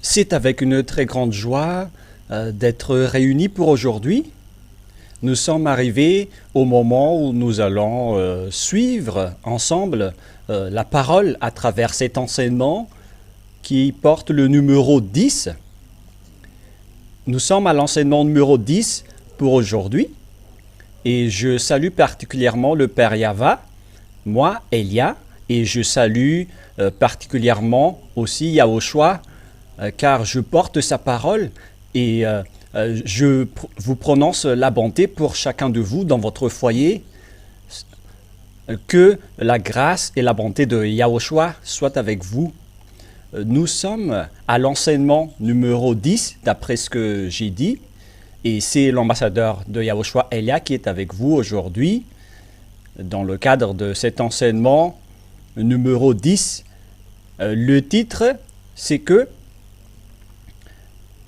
C'est avec une très grande joie d'être réunis pour aujourd'hui. Nous sommes arrivés au moment où nous allons suivre ensemble la parole à travers cet enseignement qui porte le numéro 10. Nous sommes à l'enseignement numéro 10 pour aujourd'hui et je salue particulièrement le Père Yava, moi, Elia, et je salue particulièrement aussi Yahushua, car je porte sa parole et je vous prononce la bonté pour chacun de vous dans votre foyer. Que la grâce et la bonté de Yahushua soient avec vous. Nous sommes à l'enseignement numéro 10, d'après ce que j'ai dit, et c'est l'ambassadeur de Yahushua, Elia, qui est avec vous aujourd'hui dans le cadre de cet enseignement numéro 10. Le titre, c'est que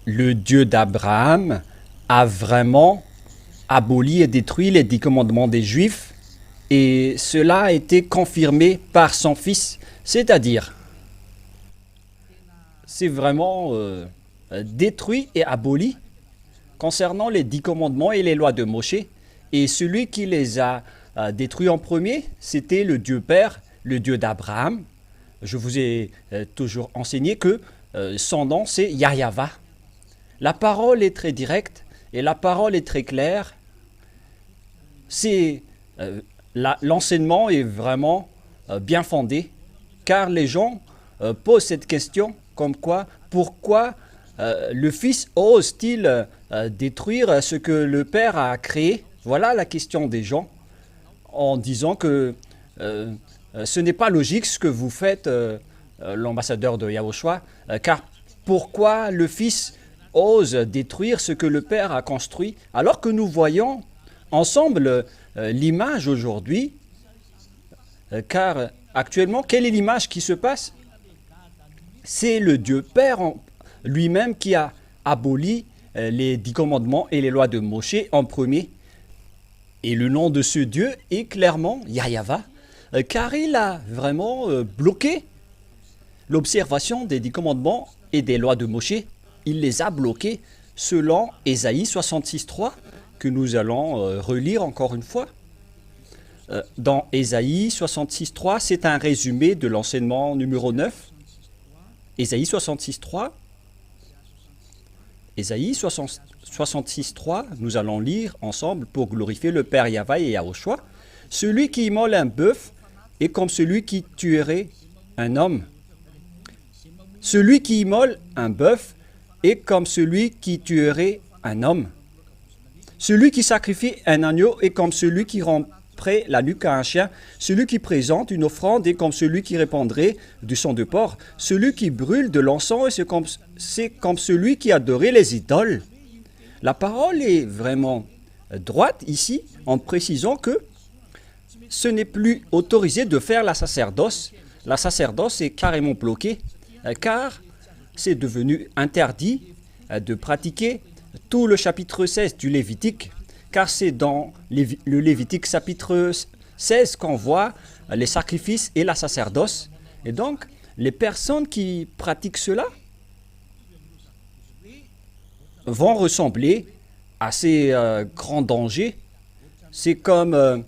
le Dieu d'Abraham a vraiment aboli et détruit les 10 commandements des Juifs, et cela a été confirmé par son Fils, c'est-à-dire, c'est vraiment détruit et aboli concernant les 10 commandements et les lois de Moshe, et celui qui les a détruits en premier, c'était le Dieu Père, le Dieu d'Abraham. Je vous ai toujours enseigné que son nom c'est Yahyawa. La parole est très directe et la parole est très claire. L'enseignement est vraiment bien fondé, car les gens posent cette question comme quoi, pourquoi le Fils ose-t-il détruire ce que le Père a créé? Voilà la question des gens, en disant que ce n'est pas logique ce que vous faites, l'ambassadeur de Yahushua, car pourquoi le Fils ose détruire ce que le Père a construit, alors que nous voyons ensemble l'image aujourd'hui, car actuellement, quelle est l'image qui se passe? C'est le Dieu Père lui-même qui a aboli les 10 commandements et les lois de Moshe en premier. Et le nom de ce Dieu est clairement Yahyawa, car il a vraiment bloqué l'observation des 10 commandements et des lois de Moshe. Il les a bloqués selon Ésaïe 66.3, que nous allons relire encore une fois. Dans Ésaïe 66.3, c'est un résumé de l'enseignement numéro 9. Ésaïe 66.3. Ésaïe 66.3, nous allons lire ensemble pour glorifier le Père Yahva et Yahushua. Celui qui immole un bœuf est comme celui qui tuerait un homme. Celui qui immole un bœuf est comme celui qui tuerait un homme. Celui qui sacrifie un agneau est comme celui qui romprait la nuque à un chien. Celui qui présente une offrande est comme celui qui répandrait du sang de porc. Celui qui brûle de l'encens, c'est comme celui qui adorait les idoles. La parole est vraiment droite ici, en précisant que ce n'est plus autorisé de faire la sacerdoce. La sacerdoce est carrément bloquée, car c'est devenu interdit de pratiquer tout le chapitre 16 du Lévitique, car c'est dans le Lévitique chapitre 16 qu'on voit les sacrifices et la sacerdoce. Et donc, les personnes qui pratiquent cela vont ressembler à ces grands dangers. C'est comme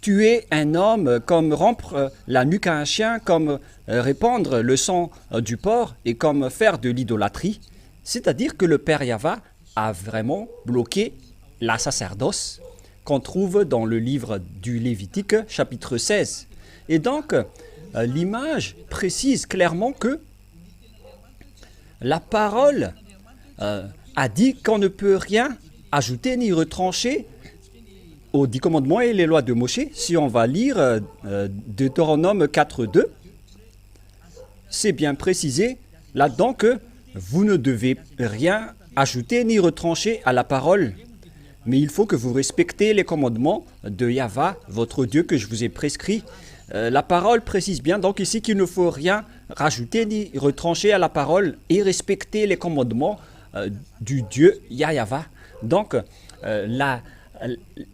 tuer un homme, comme rompre la nuque à un chien, comme répandre le sang du porc et comme faire de l'idolâtrie. C'est-à-dire que le Père Yahva a vraiment bloqué la sacerdoce qu'on trouve dans le livre du Lévitique, chapitre 16. Et donc, l'image précise clairement que la parole a dit qu'on ne peut rien ajouter ni retrancher aux 10 commandements et les lois de Moshe. Si on va lire Deutéronome 4.2, c'est bien précisé là-dedans que vous ne devez rien ajouter ni retrancher à la parole, mais il faut que vous respectez les commandements de Yahva, votre Dieu, que je vous ai prescrit. La parole précise bien donc ici qu'il ne faut rien rajouter ni retrancher à la parole et respecter les commandements du Dieu Yahva. Donc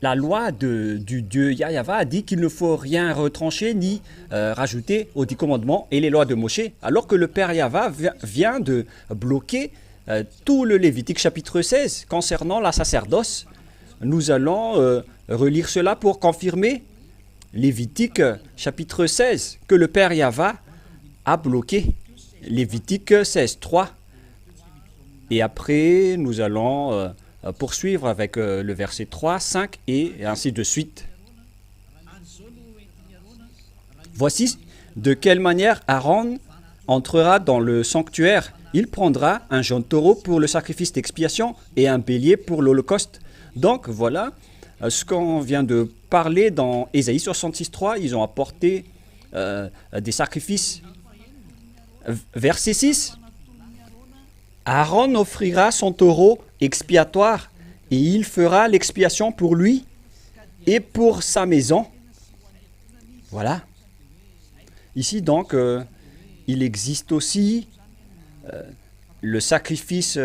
la loi du Dieu Yahva a dit qu'il ne faut rien retrancher ni rajouter aux 10 commandements et les lois de Moshe, alors que le Père Yahva vient de bloquer tout le Lévitique chapitre 16 concernant la sacerdoce. Nous allons relire cela pour confirmer Lévitique chapitre 16 que le Père Yahva a bloqué. Lévitique 16, 3. Et après, nous allons poursuivre avec le verset 3, 5 et ainsi de suite. Voici de quelle manière Aaron entrera dans le sanctuaire. Il prendra un jeune taureau pour le sacrifice d'expiation et un bélier pour l'holocauste. Donc voilà ce qu'on vient de parler dans Ésaïe 66, 3. Ils ont apporté des sacrifices. Verset 6. Aaron offrira son taureau expiatoire et il fera l'expiation pour lui et pour sa maison. Voilà. Ici donc, il existe aussi le sacrifice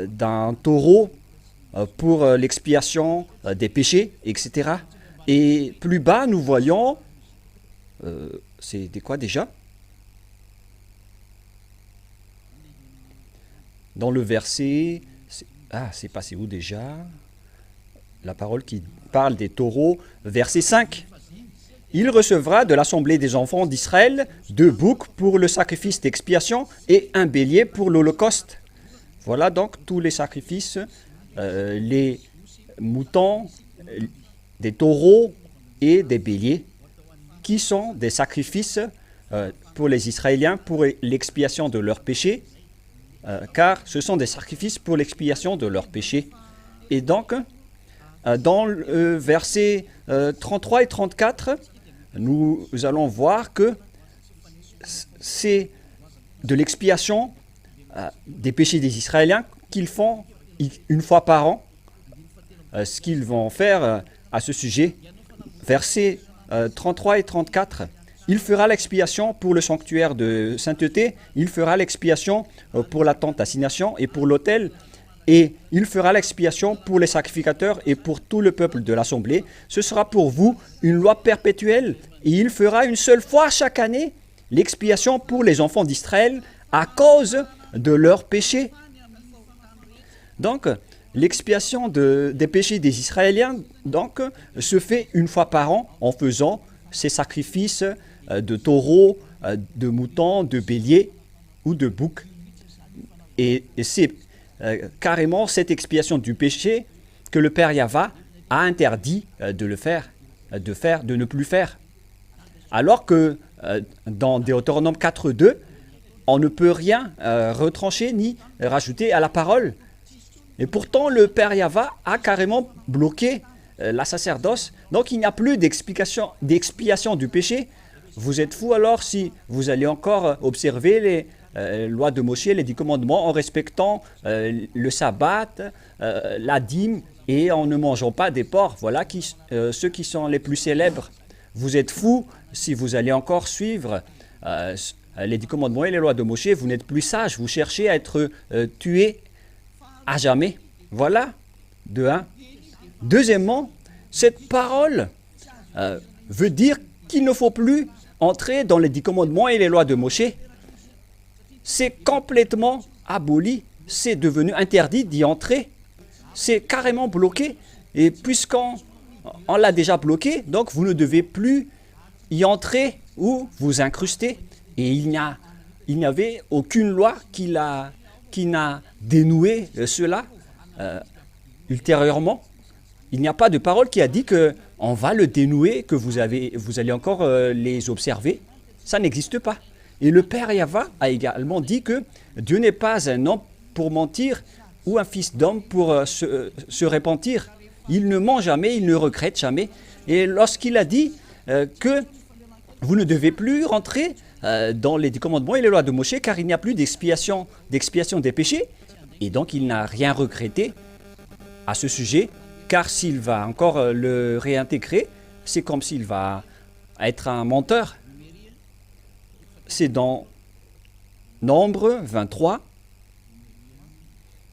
d'un taureau pour l'expiation des péchés, etc. Et plus bas, nous voyons, c'est quoi déjà? Dans le verset, c'est passé où déjà? La parole qui parle des taureaux, verset 5. Il recevra de l'assemblée des enfants d'Israël 2 boucs pour le sacrifice d'expiation et un bélier pour l'holocauste. Voilà donc tous les sacrifices, les moutons, des taureaux et des béliers, qui sont des sacrifices pour les Israéliens pour l'expiation de leurs péchés, car ce sont des sacrifices pour l'expiation de leurs péchés. Et donc, dans le verset 33 et 34, nous allons voir que c'est de l'expiation des péchés des Israéliens qu'ils font une fois par an. Ce qu'ils vont faire à ce sujet, versets 33 et 34. Il fera l'expiation pour le sanctuaire de sainteté, il fera l'expiation pour la tente d'assignation et pour l'autel, et il fera l'expiation pour les sacrificateurs et pour tout le peuple de l'assemblée. Ce sera pour vous une loi perpétuelle, et il fera une seule fois chaque année l'expiation pour les enfants d'Israël à cause de leurs péchés. Donc, l'expiation des péchés des Israéliens donc, se fait une fois par an en faisant ces sacrifices de taureaux, de moutons, de béliers ou de boucs. Et c'est carrément cette expiation du péché que le Père Yahva a interdit de ne plus faire. Alors que dans Deutéronome 4.2, on ne peut rien retrancher ni rajouter à la parole. Et pourtant, le Père Yahva a carrément bloqué la sacerdoce. Donc, il n'y a plus d'expiation du péché. Vous êtes fous alors si vous allez encore observer les lois de Moshe, les 10 commandements, en respectant le sabbat, la dîme et en ne mangeant pas des porcs. Voilà ceux qui sont les plus célèbres. Vous êtes fous si vous allez encore suivre les 10 commandements et les lois de Moshe. Vous n'êtes plus sages, vous cherchez à être tués à jamais. Voilà, de un. Deuxièmement, cette parole veut dire qu'il ne faut plus entrer dans les 10 commandements et les lois de Moshe. C'est complètement aboli, c'est devenu interdit d'y entrer. C'est carrément bloqué. Et puisqu'on l'a déjà bloqué, donc vous ne devez plus y entrer ou vous incruster. Et il n'y avait aucune loi qui n'a dénoué cela ultérieurement. Il n'y a pas de parole qui a dit qu'on va le dénouer, que vous allez encore les observer. Ça n'existe pas. Et le Père Yahva a également dit que Dieu n'est pas un homme pour mentir ou un fils d'homme pour se repentir. Il ne ment jamais, il ne regrette jamais. Et lorsqu'il a dit que vous ne devez plus rentrer dans les commandements et les lois de Moshe, car il n'y a plus d'expiation des péchés, et donc il n'a rien regretté à ce sujet, car s'il va encore le réintégrer, c'est comme s'il va être un menteur. C'est dans Nombre 23.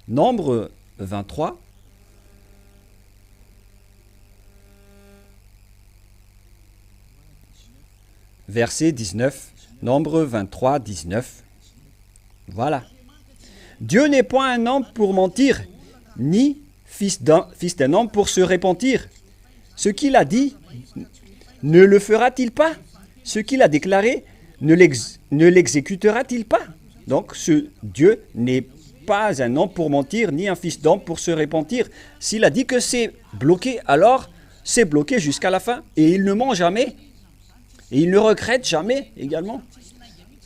Nombre 23. verset 19, Nombre 23, 19. Voilà. Dieu n'est point un homme pour mentir, ni fils d'un homme pour se repentir. Ce qu'il a dit, ne le fera-t-il pas? Ce qu'il a déclaré, ne l'exécutera-t-il pas? Donc, ce Dieu n'est pas un homme pour mentir, ni un fils d'homme pour se repentir. S'il a dit que c'est bloqué, alors c'est bloqué jusqu'à la fin. Et il ne ment jamais. Et il ne regrette jamais également.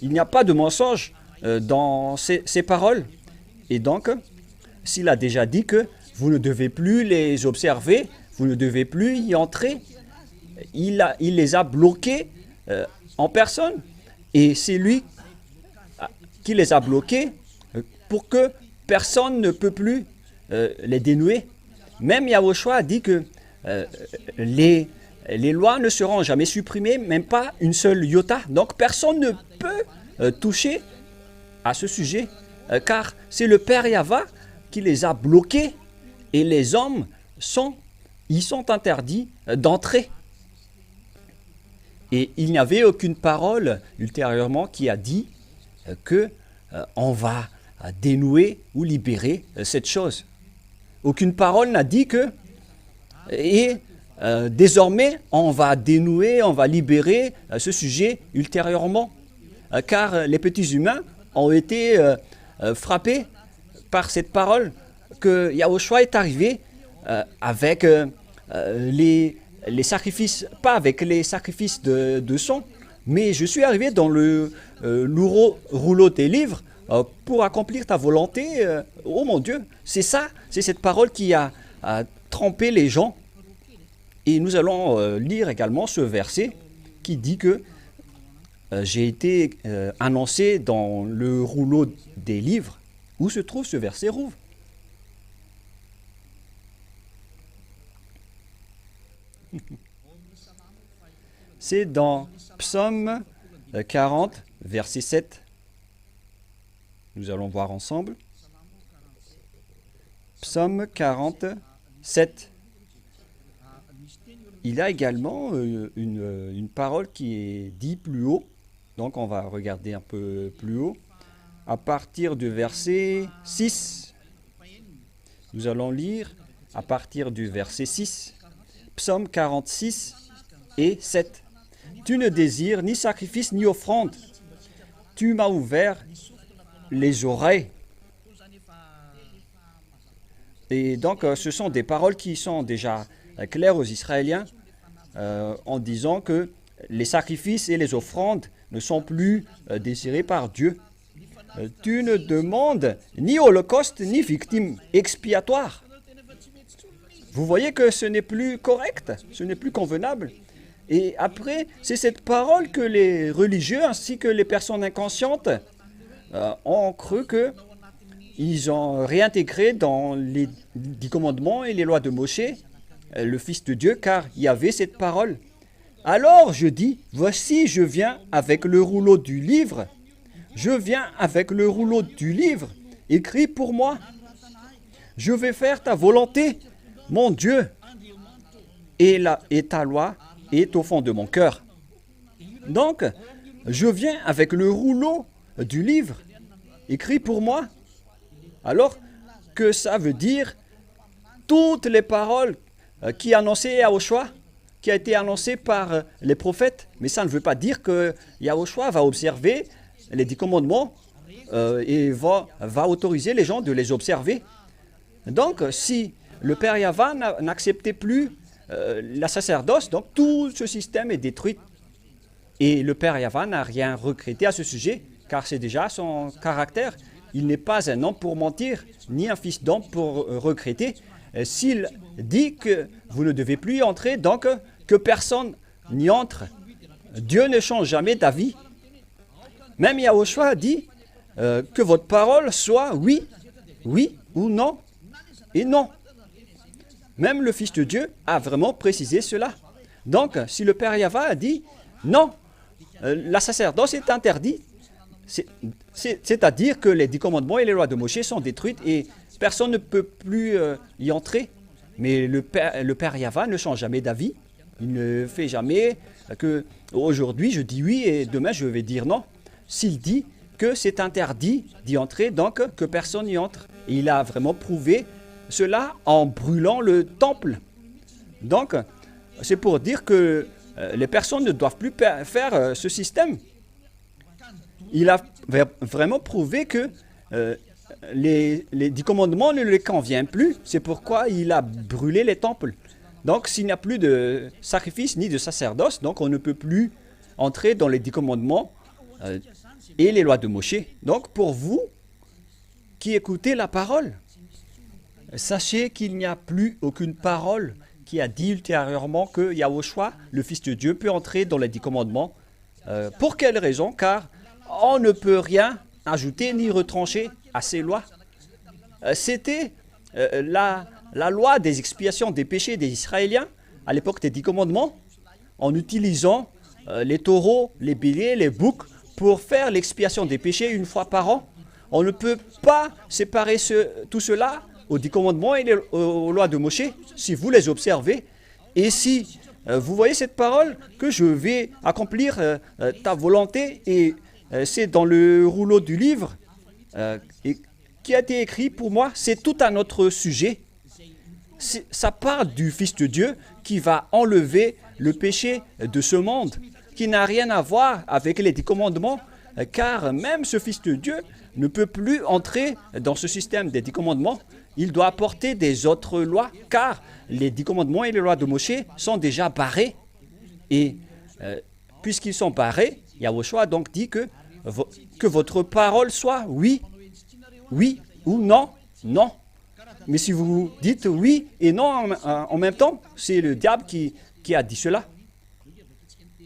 Il n'y a pas de mensonge dans ces paroles. Et donc, s'il a déjà dit que vous ne devez plus les observer, vous ne devez plus y entrer, il les a bloqués en personne. Et c'est lui qui les a bloqués pour que personne ne peut plus les dénouer. Même Yahushua a dit que les lois ne seront jamais supprimées, même pas une seule iota. Donc personne ne peut toucher à ce sujet, car c'est le Père Yahva qui les a bloqués et les hommes sont interdits d'entrer. Et il n'y avait aucune parole ultérieurement qui a dit que on va dénouer ou libérer cette chose. Aucune parole n'a dit que désormais on va dénouer, on va libérer ce sujet ultérieurement, car les petits humains ont été frappés par cette parole que Yahushua est arrivé avec les sacrifices, pas avec les sacrifices de sang, mais je suis arrivé dans le rouleau des livres pour accomplir ta volonté, oh mon Dieu. C'est ça, c'est cette parole qui a trompé les gens. Et nous allons lire également ce verset qui dit que j'ai été annoncé dans le rouleau des livres. Où se trouve ce verset, Rouve? C'est dans Psaume 40, verset 7. Nous allons voir ensemble. Psaume 40, 7. Il y a également une parole qui est dite plus haut. Donc on va regarder un peu plus haut. À partir du verset 6, nous allons lire à partir du verset 6, Psaume 46 et 7. Tu ne désires ni sacrifice ni offrande. Tu m'as ouvert les oreilles. Et donc ce sont des paroles qui sont déjà claires aux Israéliens en disant que les sacrifices et les offrandes ne sont plus désirés par Dieu. Tu ne demandes ni holocauste ni victime expiatoire. Vous voyez que ce n'est plus correct, ce n'est plus convenable. Et après, c'est cette parole que les religieux ainsi que les personnes inconscientes ont cru qu'ils ont réintégré dans les 10 commandements et les lois de Moshe, le Fils de Dieu, car il y avait cette parole. Alors je dis, voici je viens avec le rouleau du livre. Je viens avec le rouleau du livre, écrit pour moi. Je vais faire ta volonté, mon Dieu, et ta loi est au fond de mon cœur. Donc, je viens avec le rouleau du livre, écrit pour moi. Alors, que ça veut dire toutes les paroles qui annonçaient Yahushua, qui a été annoncé par les prophètes, mais ça ne veut pas dire que Yahushua va observer les 10 commandements et va autoriser les gens de les observer. Donc, si le Père Yahva n'acceptait plus la sacerdoce, donc tout ce système est détruit. Et le Père Yahva n'a rien regretté à ce sujet, car c'est déjà son caractère. Il n'est pas un homme pour mentir, ni un fils d'homme pour regretter. S'il dit que vous ne devez plus y entrer, donc que personne n'y entre. Dieu ne change jamais d'avis. Même Yahushua dit que votre parole soit oui, oui ou non, et non. Même le Fils de Dieu a vraiment précisé cela. Donc, si le Père Yahva a dit non, la sacerdoce est interdite, c'est-à-dire que les 10 commandements et les lois de Moshe sont détruites et personne ne peut plus y entrer. Mais le Père Yahva ne change jamais d'avis. Il ne fait jamais que aujourd'hui je dis oui et demain je vais dire non. S'il dit que c'est interdit d'y entrer, donc que personne n'y entre. Et il a vraiment prouvé cela en brûlant le temple. Donc, c'est pour dire que les personnes ne doivent plus faire ce système. Il a vraiment prouvé que les 10 commandements ne lui conviennent plus. C'est pourquoi il a brûlé les temples. Donc, s'il n'y a plus de sacrifice ni de sacerdoce, donc on ne peut plus entrer dans les 10 commandements et les lois de Moshe. Donc, pour vous qui écoutez la parole, sachez qu'il n'y a plus aucune parole qui a dit ultérieurement que Yahushua, le Fils de Dieu, peut entrer dans les 10 commandements. Pour quelle raison? Car on ne peut rien ajouter ni retrancher à ces lois. C'était la loi des expiations des péchés des Israéliens à l'époque des 10 commandements, en utilisant les taureaux, les béliers, les boucs pour faire l'expiation des péchés une fois par an. On ne peut pas séparer tout cela aux 10 commandements et aux lois de Moshe, si vous les observez. Et si vous voyez cette parole, que je vais accomplir ta volonté, et c'est dans le rouleau du livre qui a été écrit pour moi, c'est tout un autre sujet. Ça parle du Fils de Dieu qui va enlever le péché de ce monde, qui n'a rien à voir avec les 10 commandements, car même ce Fils de Dieu ne peut plus entrer dans ce système des 10 commandements. Il doit apporter des autres lois, car les 10 commandements et les lois de Moshe sont déjà barrés. Et puisqu'ils sont barrés, Yahushua a donc dit que votre parole soit oui, oui ou non, non. Mais si vous dites oui et non en même temps, c'est le diable qui a dit cela.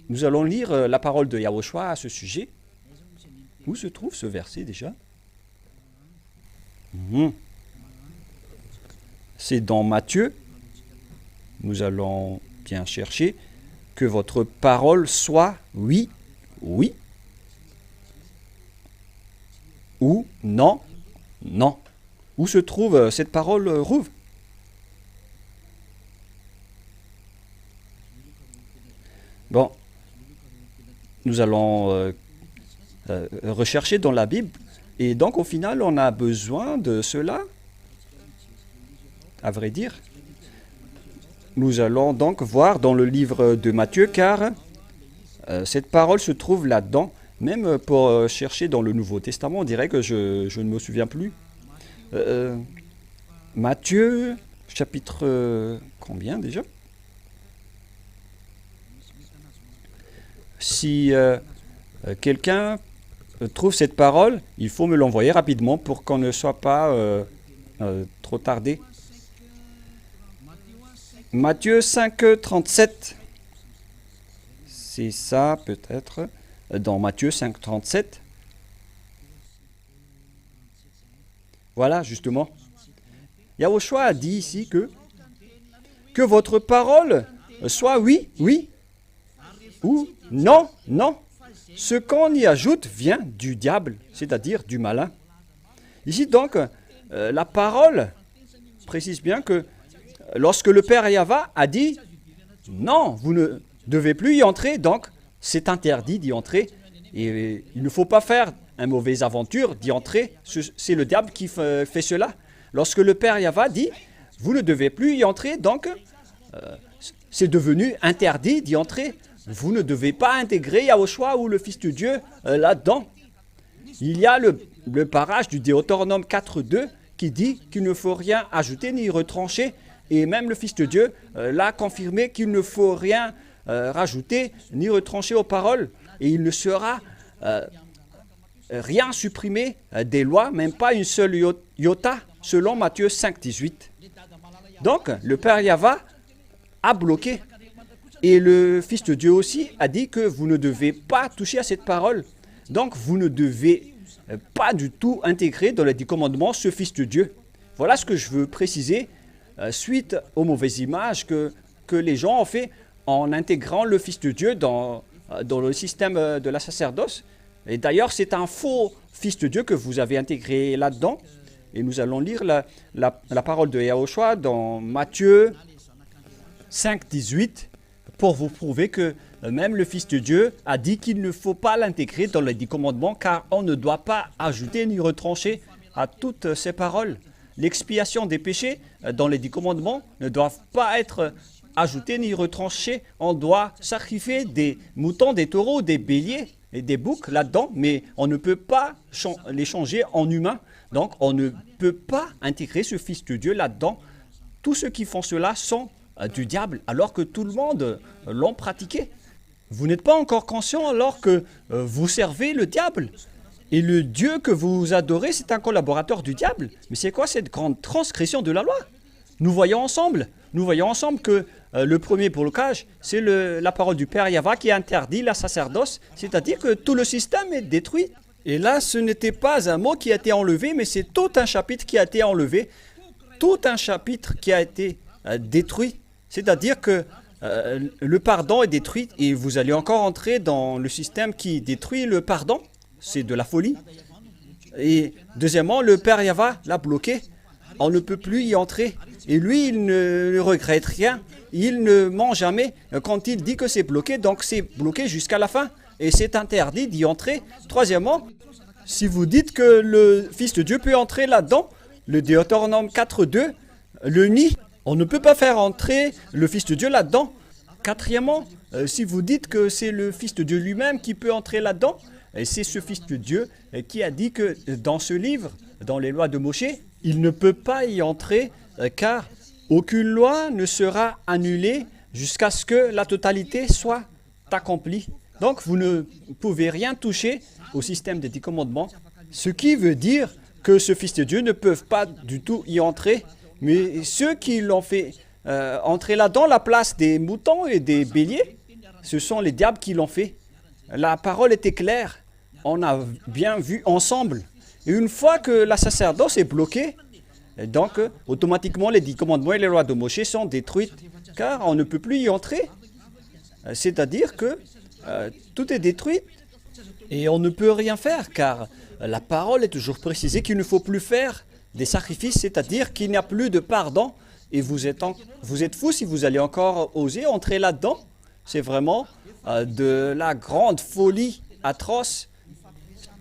Nous allons lire la parole de Yahushua à ce sujet. Où se trouve ce verset déjà? C'est dans Matthieu. Nous allons bien chercher. Que votre parole soit oui, oui, ou non, non. Où se trouve cette parole, Rouve? Bon, nous allons rechercher dans la Bible. Et donc, au final, on a besoin de cela, à vrai dire. Nous allons donc voir dans le livre de Matthieu, car cette parole se trouve là-dedans. Même pour chercher dans le Nouveau Testament, on dirait que je ne me souviens plus. Matthieu, chapitre combien déjà? Si quelqu'un trouve cette parole, il faut me l'envoyer rapidement pour qu'on ne soit pas trop tardé. Matthieu 5, 37. C'est ça peut-être, dans Matthieu 5, 37. Voilà, justement. Yahushua a dit ici que votre parole soit oui, oui, ou non, non. Ce qu'on y ajoute vient du diable, c'est-à-dire du malin. Ici donc, la parole précise bien que lorsque le Père Yahva a dit « Non, vous ne devez plus y entrer, donc c'est interdit d'y entrer. Et il ne faut pas faire une mauvaise aventure d'y entrer. C'est le diable qui fait cela. Lorsque le Père Yahva dit « Vous ne devez plus y entrer, donc c'est devenu interdit d'y entrer. Vous ne devez pas intégrer Yahushua ou le Fils de Dieu là-dedans. » Il y a le parage du Deutéronome 4.2 qui dit qu'il ne faut rien ajouter ni retrancher. Et même le Fils de Dieu l'a confirmé qu'il ne faut rien rajouter ni retrancher aux paroles. Et il ne sera rien supprimé des lois, même pas une seule iota, selon Matthieu 5.18. Donc, le Père Yahva a bloqué. Et le Fils de Dieu aussi a dit que vous ne devez pas toucher à cette parole. Donc, vous ne devez pas du tout intégrer dans les 10 commandements ce Fils de Dieu. Voilà ce que je veux préciser suite aux mauvaises images que les gens ont fait en intégrant le Fils de Dieu dans le système de la sacerdoce. Et d'ailleurs, c'est un faux Fils de Dieu que vous avez intégré là-dedans. Et nous allons lire la parole de Yahushua dans Matthieu 5, 18 pour vous prouver que même le Fils de Dieu a dit qu'il ne faut pas l'intégrer dans les 10 commandements, car on ne doit pas ajouter ni retrancher à toutes ces paroles. L'expiation des péchés dans les 10 commandements ne doivent pas être ajoutées ni retranchées. On doit sacrifier des moutons, des taureaux, des béliers et des boucs là-dedans, mais on ne peut pas les changer en humains. Donc on ne peut pas intégrer ce Fils de Dieu là-dedans. Tous ceux qui font cela sont du diable, alors que tout le monde l'ont pratiqué. Vous n'êtes pas encore conscient alors que vous servez le diable. Et le Dieu que vous adorez, c'est un collaborateur du diable. Mais c'est quoi cette grande transgression de la loi? Nous voyons ensemble que le premier blocage, c'est la parole du Père Yahva qui interdit la sacerdoce, c'est-à-dire que tout le système est détruit. Et là, ce n'était pas un mot qui a été enlevé, mais c'est tout un chapitre qui a été enlevé, tout un chapitre qui a été détruit. C'est-à-dire que le pardon est détruit et vous allez encore entrer dans le système qui détruit le pardon. C'est de la folie. Et deuxièmement, le Père Yahva l'a bloqué. On ne peut plus y entrer. Et lui, il ne regrette rien. Il ne ment jamais quand il dit que c'est bloqué. Donc c'est bloqué jusqu'à la fin. Et c'est interdit d'y entrer. Troisièmement, si vous dites que le Fils de Dieu peut entrer là-dedans, le Deutéronome 4.2 le nie. On ne peut pas faire entrer le Fils de Dieu là-dedans. Quatrièmement, si vous dites que c'est le Fils de Dieu lui-même qui peut entrer là-dedans, et c'est ce Fils de Dieu qui a dit que dans ce livre, dans les lois de Moshe, il ne peut pas y entrer car aucune loi ne sera annulée jusqu'à ce que la totalité soit accomplie. Donc vous ne pouvez rien toucher au système des 10 commandements, ce qui veut dire que ce Fils de Dieu ne peut pas du tout y entrer. Mais ceux qui l'ont fait entrer là dans la place des moutons et des béliers, ce sont les diables qui l'ont fait. La parole était claire. On a bien vu ensemble. Et une fois que la sacerdoce est bloquée, donc automatiquement les 10 commandements et les lois de Moshe sont détruites, car on ne peut plus y entrer. C'est-à-dire que tout est détruit et on ne peut rien faire, car la parole est toujours précisée qu'il ne faut plus faire des sacrifices, c'est-à-dire qu'il n'y a plus de pardon. Et vous êtes fous si vous allez encore oser entrer là-dedans. C'est vraiment de la grande folie atroce.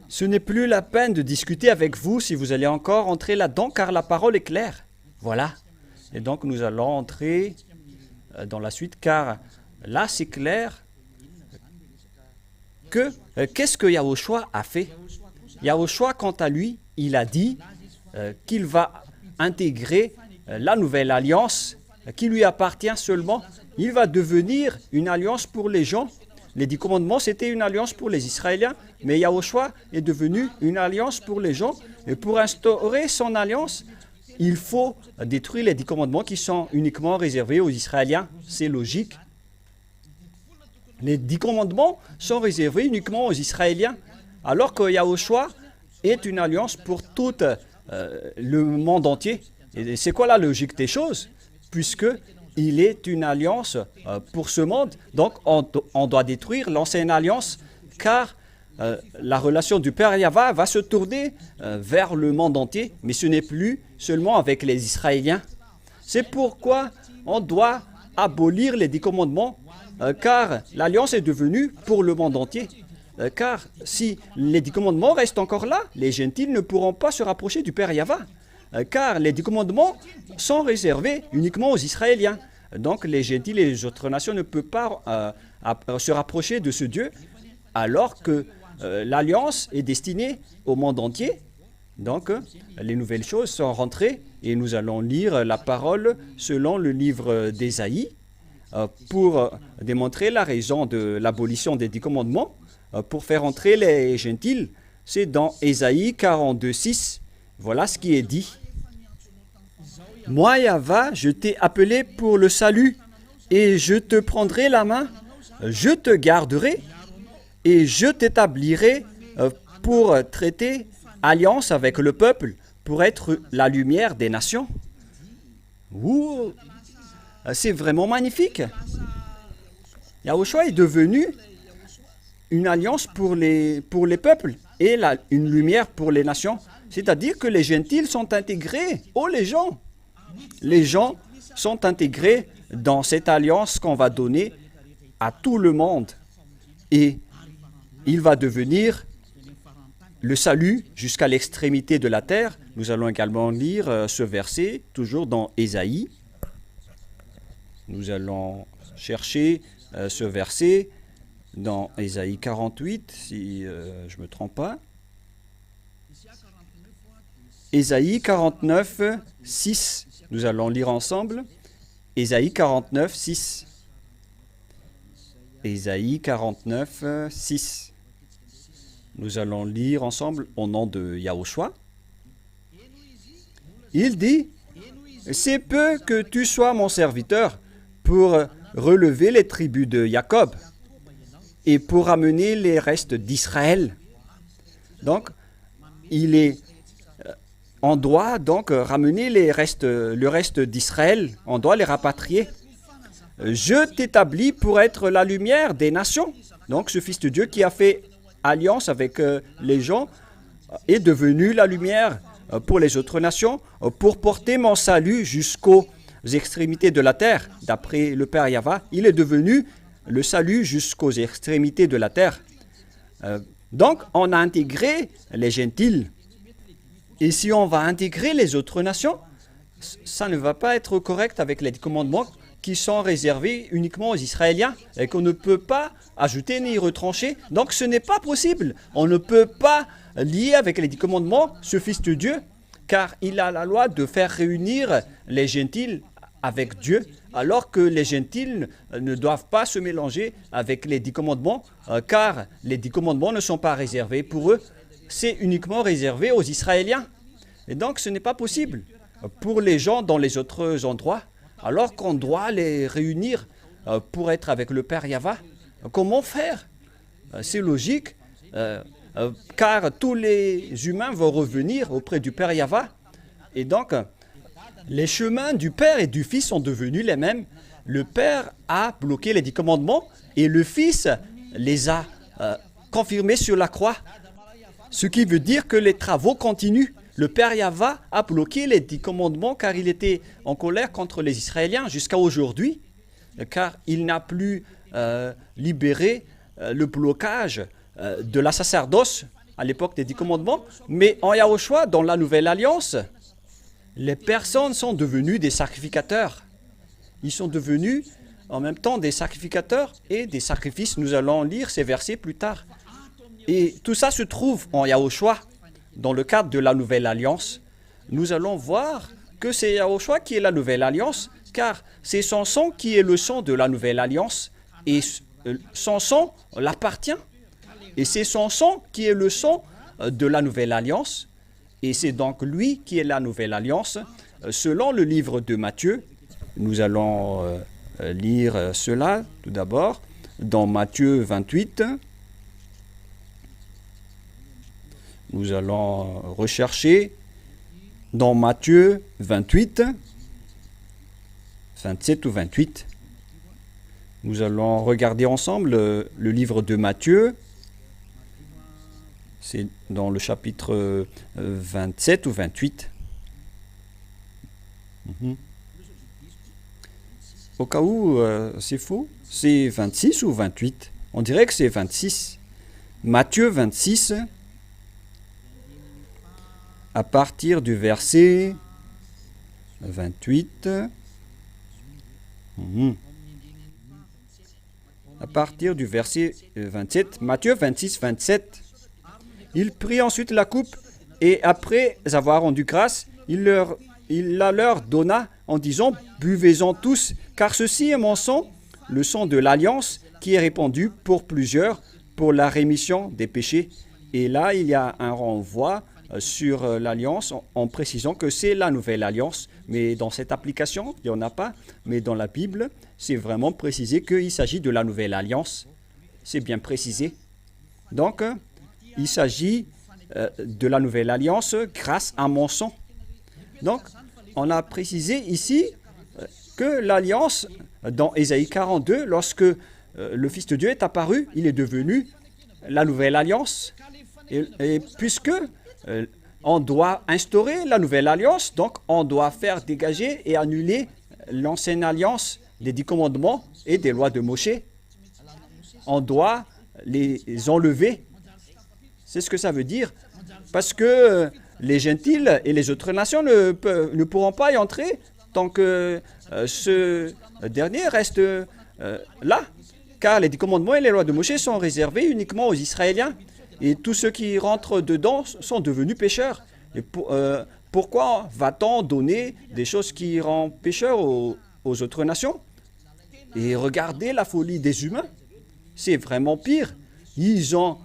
Ce n'est plus la peine de discuter avec vous si vous allez encore entrer là-dedans, car la parole est claire. Voilà. Et donc nous allons entrer dans la suite, car là c'est clair que qu'est-ce que Yahushua a fait? Yahushua, quant à lui, il a dit qu'il va intégrer la nouvelle alliance qui lui appartient seulement. Il va devenir une alliance pour les gens. Les 10 commandements, c'était une alliance pour les Israéliens, mais Yahushua est devenu une alliance pour les gens. Et pour instaurer son alliance, il faut détruire les 10 commandements qui sont uniquement réservés aux Israéliens. C'est logique. Les 10 commandements sont réservés uniquement aux Israéliens, alors que Yahushua est une alliance pour tout le monde entier. Et c'est quoi la logique des choses? Puisque il est une alliance pour ce monde, donc on doit détruire l'ancienne alliance, car la relation du Père Yahva va se tourner vers le monde entier, mais ce n'est plus seulement avec les Israéliens. C'est pourquoi on doit abolir les 10 commandements, car l'alliance est devenue pour le monde entier. Car si les 10 commandements restent encore là, les gentils ne pourront pas se rapprocher du Père Yahva. Car les 10 commandements sont réservés uniquement aux Israéliens. Donc les gentils et les autres nations ne peuvent pas se rapprocher de ce Dieu, alors que l'alliance est destinée au monde entier. Donc les nouvelles choses sont rentrées et nous allons lire la parole selon le livre d'Ésaïe pour démontrer la raison de l'abolition des 10 commandements. Pour faire entrer les gentils, c'est dans Ésaïe 42:6. Voilà ce qui est dit. Moi, Yahva, je t'ai appelé pour le salut, et je te prendrai la main, je te garderai, et je t'établirai pour traiter alliance avec le peuple, pour être la lumière des nations. Ouh, c'est vraiment magnifique. Yahushua est devenu une alliance pour les peuples et une lumière pour les nations. C'est-à-dire que les gentils sont intégrés. Oh, les gens sont intégrés dans cette alliance qu'on va donner à tout le monde et il va devenir le salut jusqu'à l'extrémité de la terre. Nous allons également lire ce verset, toujours dans Ésaïe. Nous allons chercher ce verset dans Ésaïe 48, si je ne me trompe pas. Ésaïe 49, 6. Nous allons lire ensemble. Ésaïe 49, 6. Ésaïe 49, 6. Nous allons lire ensemble au nom de Yahushua. Il dit, « C'est peu que tu sois mon serviteur pour relever les tribus de Jacob et pour amener les restes d'Israël. » Donc, on doit donc ramener le reste d'Israël, on doit les rapatrier. Je t'établis pour être la lumière des nations. Donc, ce Fils de Dieu qui a fait alliance avec les gens est devenu la lumière pour les autres nations, pour porter mon salut jusqu'aux extrémités de la terre. D'après le Père Yahva, il est devenu le salut jusqu'aux extrémités de la terre. Donc, on a intégré les gentils. Et si on va intégrer les autres nations, ça ne va pas être correct avec les commandements qui sont réservés uniquement aux Israéliens et qu'on ne peut pas ajouter ni retrancher. Donc ce n'est pas possible. On ne peut pas lier avec les 10 commandements ce Fils de Dieu, car il a la loi de faire réunir les gentils avec Dieu, alors que les gentils ne doivent pas se mélanger avec les 10 commandements, car les 10 commandements ne sont pas réservés pour eux. C'est uniquement réservé aux Israéliens. Et donc, ce n'est pas possible pour les gens dans les autres endroits, alors qu'on doit les réunir pour être avec le Père Yahva. Comment faire? C'est logique, car tous les humains vont revenir auprès du Père Yahva. Et donc, les chemins du Père et du Fils sont devenus les mêmes. Le Père a bloqué les 10 commandements et le Fils les a confirmés sur la croix. Ce qui veut dire que les travaux continuent. Le Père Yahva a bloqué les 10 commandements car il était en colère contre les Israéliens jusqu'à aujourd'hui, car il n'a plus libéré le blocage de la sacerdoce à l'époque des 10 commandements. Mais en Yahushua, dans la Nouvelle Alliance, les personnes sont devenues des sacrificateurs. Ils sont devenus en même temps des sacrificateurs et des sacrifices. Nous allons lire ces versets plus tard. Et tout ça se trouve en Yahushua, dans le cadre de la Nouvelle Alliance. Nous allons voir que c'est Yahushua qui est la Nouvelle Alliance, car c'est son sang qui est le sang de la Nouvelle Alliance, et son sang l'appartient. Et c'est son sang qui est le sang de la Nouvelle Alliance, et c'est donc lui qui est la Nouvelle Alliance. Selon le livre de Matthieu, nous allons lire cela tout d'abord, dans Matthieu 28. Nous allons rechercher dans Matthieu 28, 27 ou 28. Nous allons regarder ensemble le livre de Matthieu. C'est dans le chapitre 27 ou 28. Au cas où c'est faux, c'est 26 ou 28. On dirait que c'est 26. Matthieu 26. À partir du verset 28, à partir du verset 27, Matthieu 26, 27, il prit ensuite la coupe et après avoir rendu grâce, il la leur donna en disant, buvez-en tous, car ceci est mon sang, le sang de l'alliance qui est répandu pour plusieurs pour la rémission des péchés. Et là, il y a un renvoi sur l'alliance en précisant que c'est la nouvelle alliance, mais dans cette application, il n'y en a pas, mais dans la Bible, c'est vraiment précisé qu'il s'agit de la nouvelle alliance, c'est bien précisé. Donc, il s'agit de la nouvelle alliance grâce à mon sang. Donc, on a précisé ici que l'alliance, dans Ésaïe 42, lorsque le Fils de Dieu est apparu, il est devenu la nouvelle alliance, et puisque on doit instaurer la nouvelle alliance, donc on doit faire dégager et annuler l'ancienne alliance des 10 commandements et des lois de Moshe. on doit les enlever. C'est ce que ça veut dire. Parce que les gentils et les autres nations ne pourront pas y entrer tant que ce dernier reste là. Car les 10 commandements et les lois de Moïse sont réservés uniquement aux Israéliens. Et tous ceux qui rentrent dedans sont devenus pécheurs. Et pourquoi va-t-on donner des choses qui rendent pécheurs aux autres nations? Et regardez la folie des humains. C'est vraiment pire. Ils ont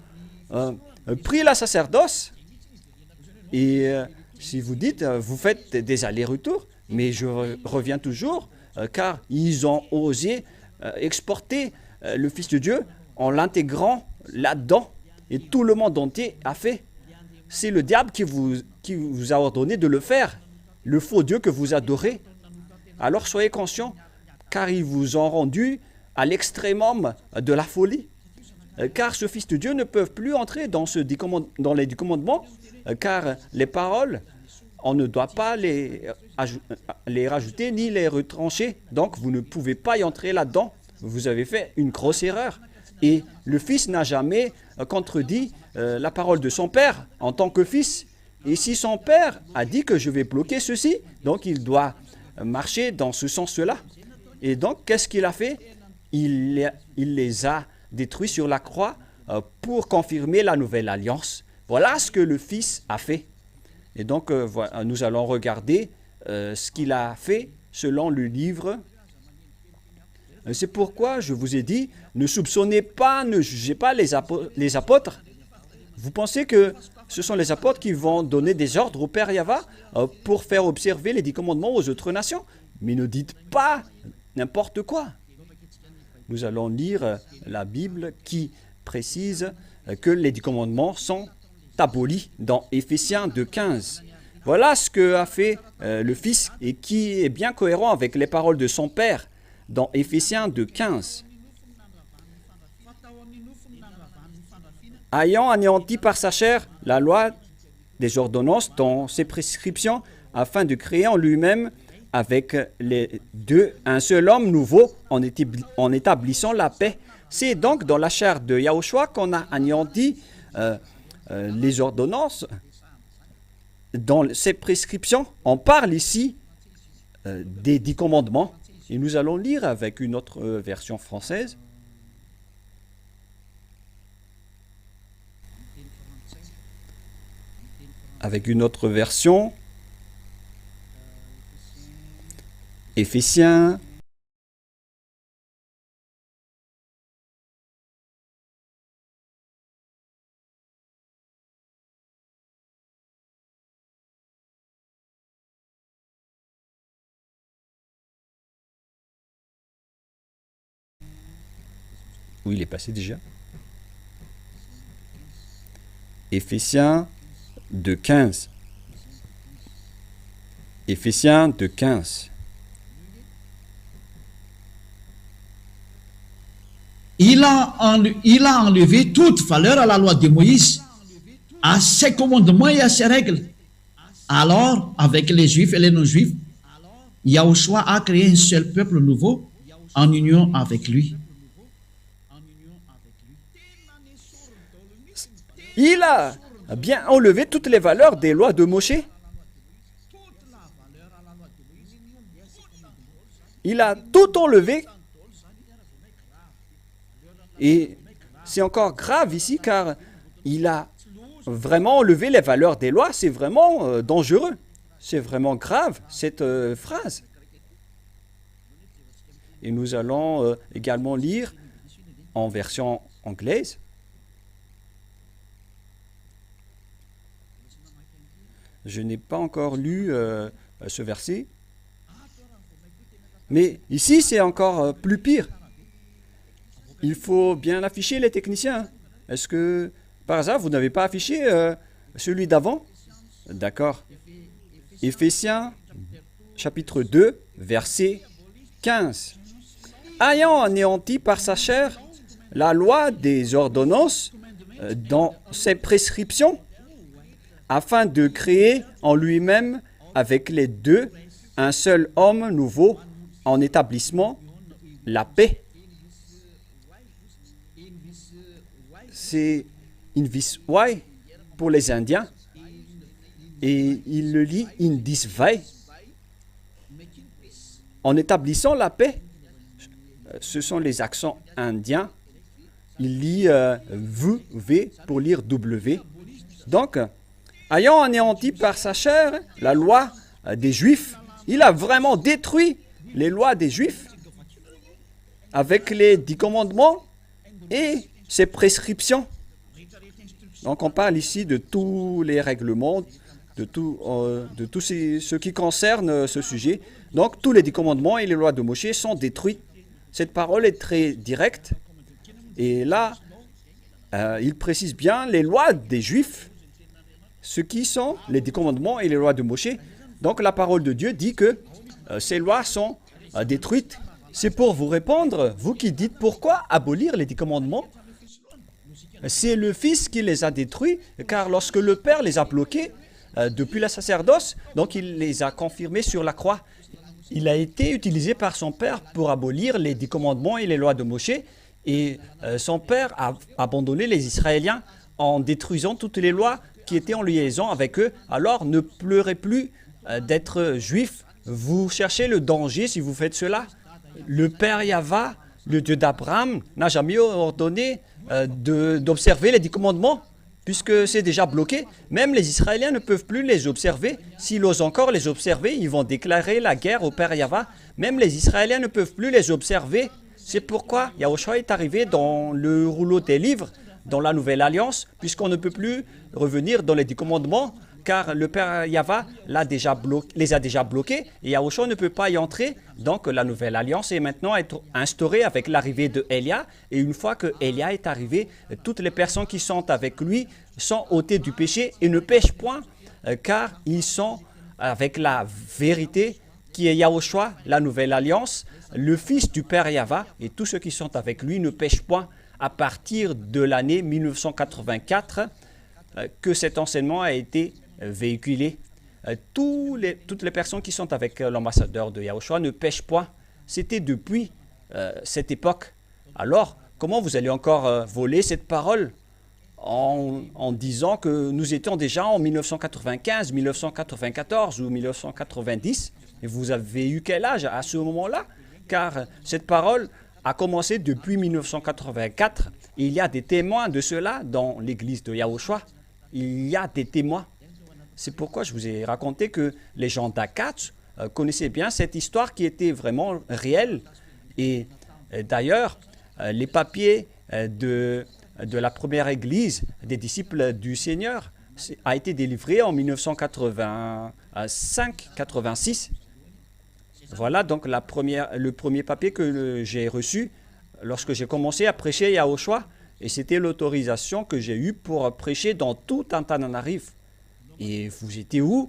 pris la sacerdoce. Et si vous dites, vous faites des allers-retours, mais je reviens toujours, car ils ont osé exporter le Fils de Dieu en l'intégrant là-dedans. Et tout le monde entier a fait. C'est le diable qui vous a ordonné de le faire, le faux Dieu que vous adorez. Alors soyez conscients, car ils vous ont rendu à l'extrémum de la folie. Car ce Fils de Dieu ne peut plus entrer dans les 10 commandements, car les paroles, on ne doit pas les rajouter ni les retrancher. Donc vous ne pouvez pas y entrer là-dedans. Vous avez fait une grosse erreur. Et le Fils n'a jamais contredit la parole de son Père en tant que Fils. Et si son Père a dit que je vais bloquer ceci, donc il doit marcher dans ce sens-là. Et donc, qu'est-ce qu'il a fait? Il les a détruits sur la croix pour confirmer la nouvelle alliance. Voilà ce que le Fils a fait. Et donc, voilà, nous allons regarder ce qu'il a fait selon le livre. C'est pourquoi je vous ai dit, ne soupçonnez pas, ne jugez pas les apôtres. Vous pensez que ce sont les apôtres qui vont donner des ordres au Père Yahva pour faire observer les 10 commandements aux autres nations? Mais ne dites pas n'importe quoi. Nous allons lire la Bible qui précise que les 10 commandements sont abolis dans Éphésiens 2,15. Voilà ce qu'a fait le Fils et qui est bien cohérent avec les paroles de son Père dans Éphésiens 2,15. Ayant anéanti par sa chair la loi des ordonnances dans ses prescriptions, afin de créer en lui-même avec les deux un seul homme nouveau en établissant la paix. C'est donc dans la chair de Yahushua qu'on a anéanti les ordonnances. Dans ces prescriptions, on parle ici des 10 commandements. Et nous allons lire avec une autre version française. Avec une autre version. Éphésiens. Oui, il est passé déjà. Éphésiens 2,15. Éphésiens 2,15. Il a enlevé toute valeur à la loi de Moïse, à ses commandements et à ses règles. Alors, avec les Juifs et les non-Juifs, Yahushua a créé un seul peuple nouveau en union avec lui. Il a bien enlevé toutes les valeurs des lois de Moïse. Il a tout enlevé. Et c'est encore grave ici car il a vraiment enlevé les valeurs des lois. C'est vraiment dangereux. C'est vraiment grave cette phrase. Et nous allons également lire en version anglaise. Je n'ai pas encore lu ce verset. Mais ici, c'est encore plus pire. Il faut bien afficher les techniciens. Est-ce que, par hasard, vous n'avez pas affiché celui d'avant? D'accord. Éphésiens, chapitre 2, verset 15. Ayant anéanti par sa chair la loi des ordonnances dans ses prescriptions, afin de créer en lui-même avec les deux un seul homme nouveau en établissement la paix. c'est une viswai pour les Indiens. Et il le lit in disvai. En établissant la paix, ce sont les accents indiens. Il lit V pour lire W. Donc, ayant anéanti par sa chair la loi des Juifs, il a vraiment détruit les lois des Juifs avec les 10 commandements et ses prescriptions. Donc, on parle ici de tous les règlements, de tout ce qui concerne ce sujet. Donc, tous les 10 commandements et les lois de Moshe sont détruits. Cette parole est très directe. Et là, il précise bien les lois des Juifs, ce qui sont les 10 commandements et les lois de Moshe. Donc, la parole de Dieu dit que ces lois sont détruites. C'est pour vous répondre, vous qui dites pourquoi abolir les 10 commandements. C'est le Fils qui les a détruits, car lorsque le Père les a bloqués, depuis la sacerdoce, donc il les a confirmés sur la croix. Il a été utilisé par son Père pour abolir les 10 commandements et les lois de Moshe. Et son Père a abandonné les Israéliens en détruisant toutes les lois qui étaient en liaison avec eux. Alors ne pleurez plus d'être juif. Vous cherchez le danger si vous faites cela. Le Père Yahva, le Dieu d'Abraham, n'a jamais ordonné d'observer les 10 commandements, puisque c'est déjà bloqué. Même les Israéliens ne peuvent plus les observer. S'ils osent encore les observer, ils vont déclarer la guerre au Père Yahva. Même les Israéliens ne peuvent plus les observer. C'est pourquoi Yahushua est arrivé dans le rouleau des livres, dans la Nouvelle Alliance, puisqu'on ne peut plus revenir dans les 10 commandements, car le Père Yahva les a déjà bloqués, et Yahushua ne peut pas y entrer. Donc la Nouvelle Alliance est maintenant instaurée avec l'arrivée de Elia, et une fois que Elia est arrivé, toutes les personnes qui sont avec lui sont ôtées du péché et ne pêchent point, car ils sont avec la vérité qui est Yahushua, la Nouvelle Alliance, le Fils du Père Yahva, et tous ceux qui sont avec lui ne pêchent point. À partir de l'année 1984, que cet enseignement a été véhiculé. Toutes les personnes qui sont avec l'ambassadeur de Yahushua ne pêchent point. C'était depuis cette époque. Alors, comment vous allez encore voler cette parole en disant que nous étions déjà en 1995, 1994 ou 1990? Et vous avez eu quel âge à ce moment-là? Car cette parole a commencé depuis 1984. Il y a des témoins de cela dans l'église de Yahushua. Il y a des témoins. C'est pourquoi je vous ai raconté que les gens d'Akatch connaissaient bien cette histoire qui était vraiment réelle. Et d'ailleurs, les papiers de la première église des disciples du Seigneur a été délivré en 1985-86. Voilà donc le premier papier que j'ai reçu lorsque j'ai commencé à prêcher Yahushua. Et c'était l'autorisation que j'ai eue pour prêcher dans tout Antananarive. Et vous étiez où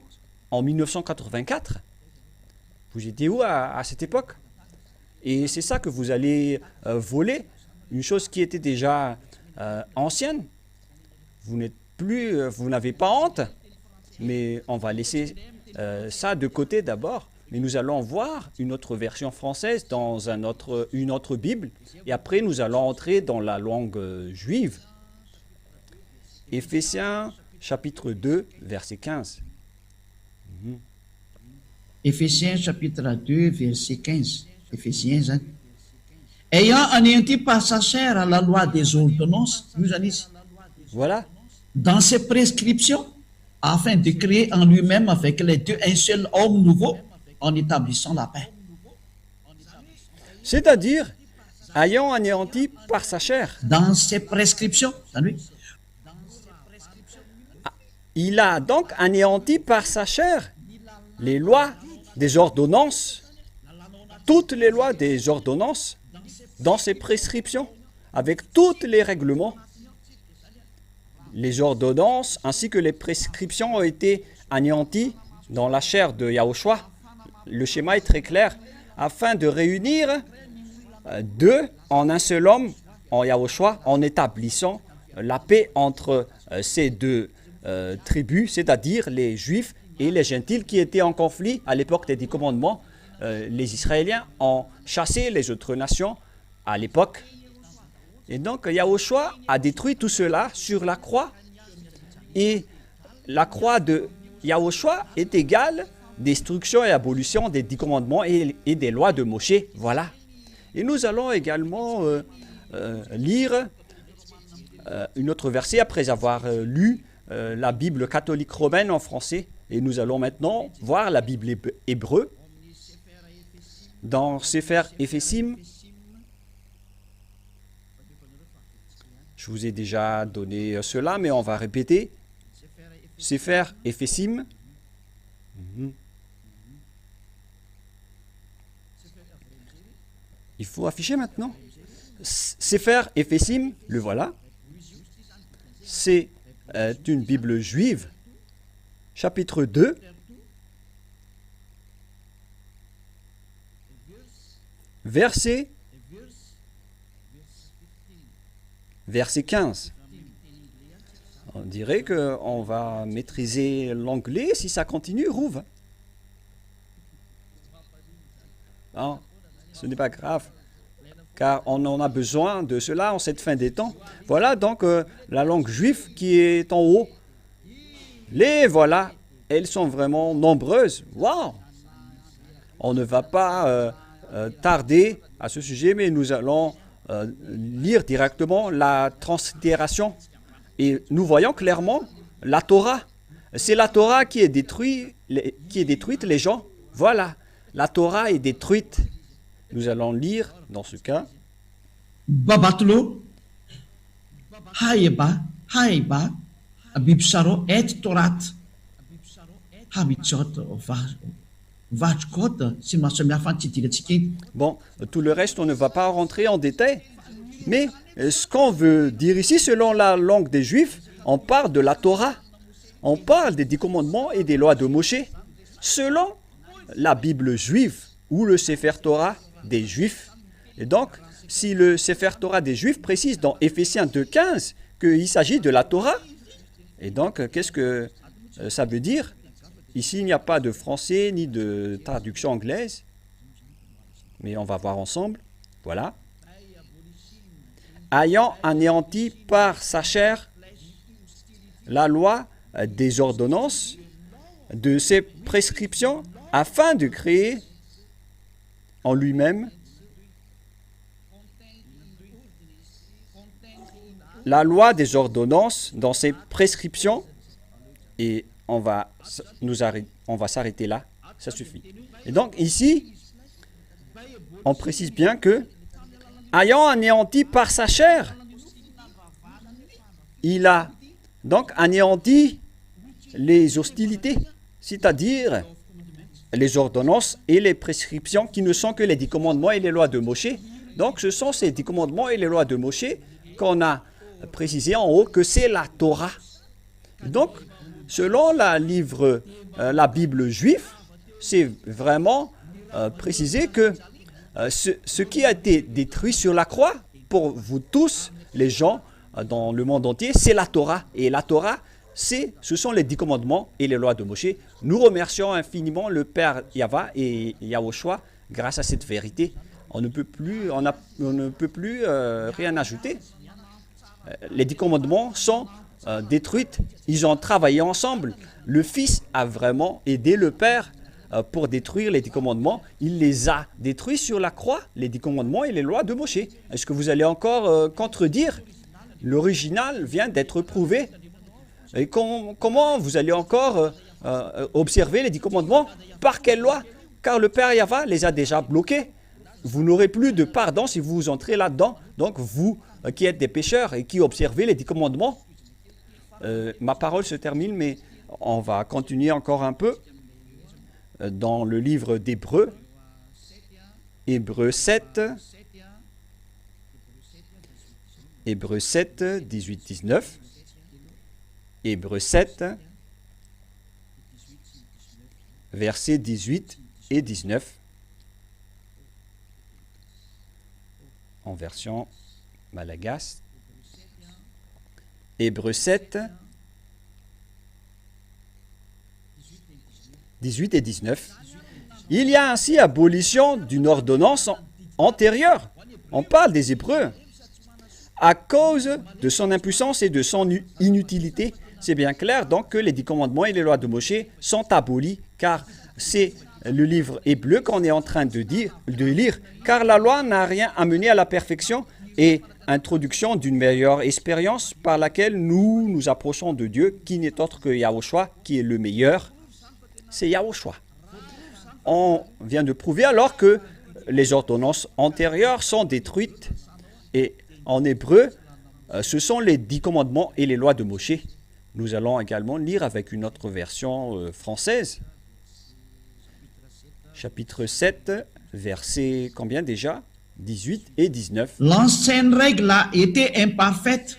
en 1984? Vous étiez où à cette époque? Et c'est ça que vous allez voler, une chose qui était déjà ancienne. Vous n'avez pas honte, mais on va laisser ça de côté d'abord. Mais nous allons voir une autre version française dans une autre Bible. Et après, nous allons entrer dans la langue juive. Éphésiens chapitre 2, verset 15. Éphésiens chapitre 2, verset 15. Éphésiens, hein? Ayant anéanti par sa chair la loi des ordonnances, nous allons ici. Voilà. Dans ses prescriptions, afin de créer en lui-même avec les deux un seul homme nouveau, en établissant la paix. C'est-à-dire, ayant anéanti par sa chair. Dans ses prescriptions, il a donc anéanti par sa chair les lois des ordonnances, toutes les lois des ordonnances, dans ses prescriptions, avec tous les règlements. Les ordonnances ainsi que les prescriptions ont été anéanties dans la chair de Yahushua. Le schéma est très clair, afin de réunir deux en un seul homme, en Yahushua, en établissant la paix entre ces deux tribus, c'est-à-dire les Juifs et les Gentils qui étaient en conflit à l'époque des 10 commandements. Les Israéliens ont chassé les autres nations à l'époque. Et donc, Yahushua a détruit tout cela sur la croix. Et la croix de Yahushua est égale destruction et abolition des 10 commandements et des lois de Moshe. Voilà. Et nous allons également lire un autre verset après avoir lu la Bible catholique romaine en français. Et nous allons maintenant voir la Bible hébreu dans Sefer Ephésim. Je vous ai déjà donné cela, mais on va répéter. Sefer Ephésim. Il faut afficher maintenant. Sefer Ephésim, le voilà. C'est une Bible juive, chapitre 2, verset 15. On dirait qu'on va maîtriser l'anglais si ça continue, Rouve. Non, ce n'est pas grave, car on en a besoin de cela en cette fin des temps. Voilà donc la langue juive qui est en haut. Les voilà, elles sont vraiment nombreuses. Waouh! On ne va pas tarder à ce sujet, mais nous allons lire directement la translittération. Et nous voyons clairement la Torah. C'est la Torah qui est détruite, les gens. Voilà, la Torah est détruite. Nous allons lire dans ce cas. Babatlo, Haïba, Bibsaro et Torat, Habichot, Vachkot, si ma semiafan titiletiki. Bon, tout le reste, on ne va pas rentrer en détail. Mais ce qu'on veut dire ici, selon la langue des Juifs, on parle de la Torah. On parle des 10 commandements et des lois de Moshe. Selon la Bible juive ou le Sefer Torah des Juifs. Et donc, si le Sefer Torah des Juifs précise dans Éphésiens 2,15 qu'il s'agit de la Torah, et donc, qu'est-ce que ça veut dire? Ici, il n'y a pas de français ni de traduction anglaise. Mais on va voir ensemble. Voilà. Ayant anéanti par sa chair la loi des ordonnances de ses prescriptions afin de créer en lui-même la loi des ordonnances dans ses prescriptions. Et on va s'arrêter là, ça suffit. Et donc ici, on précise bien que ayant anéanti par sa chair, il a donc anéanti les hostilités, c'est-à-dire les ordonnances et les prescriptions qui ne sont que les 10 commandements et les lois de Moshe. Donc ce sont ces 10 commandements et les lois de Moshe qu'on a précisé en haut que c'est la Torah. Donc, selon la Bible juive, c'est vraiment précisé que ce qui a été détruit sur la croix, pour vous tous, les gens dans le monde entier, c'est la Torah. Et la Torah, ce sont les 10 commandements et les lois de Moshe. Nous remercions infiniment le Père Yahva et Yahushua grâce à cette vérité. On ne peut plus rien ajouter. Les 10 commandements sont détruits. Ils ont travaillé ensemble. Le Fils a vraiment aidé le Père pour détruire les 10 commandements. Il les a détruits sur la croix, les 10 commandements et les lois de Moshe. Est-ce que vous allez encore contredire? L'original vient d'être prouvé. Et comment vous allez encore observer les 10 commandements? Par quelle loi? Car le Père Yahva les a déjà bloqués. Vous n'aurez plus de pardon si vous entrez là-dedans. Donc vous qui êtes des pécheurs et qui observez les 10 commandements, ma parole se termine, mais on va continuer encore un peu dans le livre d'Hébreux. Hébreux 7, 18, 19. Hébreux 7, versets 18 et 19. En version malagasy. Hébreux 7, 18 et 19. Il y a ainsi abolition d'une ordonnance antérieure. On parle des Hébreux. à cause de son impuissance et de son inutilité. C'est bien clair donc que les 10 commandements et les lois de Moshe sont abolis, car c'est le livre hébreu qu'on est en train de lire, car la loi n'a rien amené à la perfection et introduction d'une meilleure expérience par laquelle nous nous approchons de Dieu, qui n'est autre que Yahushua, qui est le meilleur. C'est Yahushua. On vient de prouver alors que les ordonnances antérieures sont détruites. Et en hébreu, ce sont les 10 commandements et les lois de Moshe. Nous allons également lire avec une autre version française. Chapitre 7, verset combien déjà? 18 et 19. L'ancienne règle a été imparfaite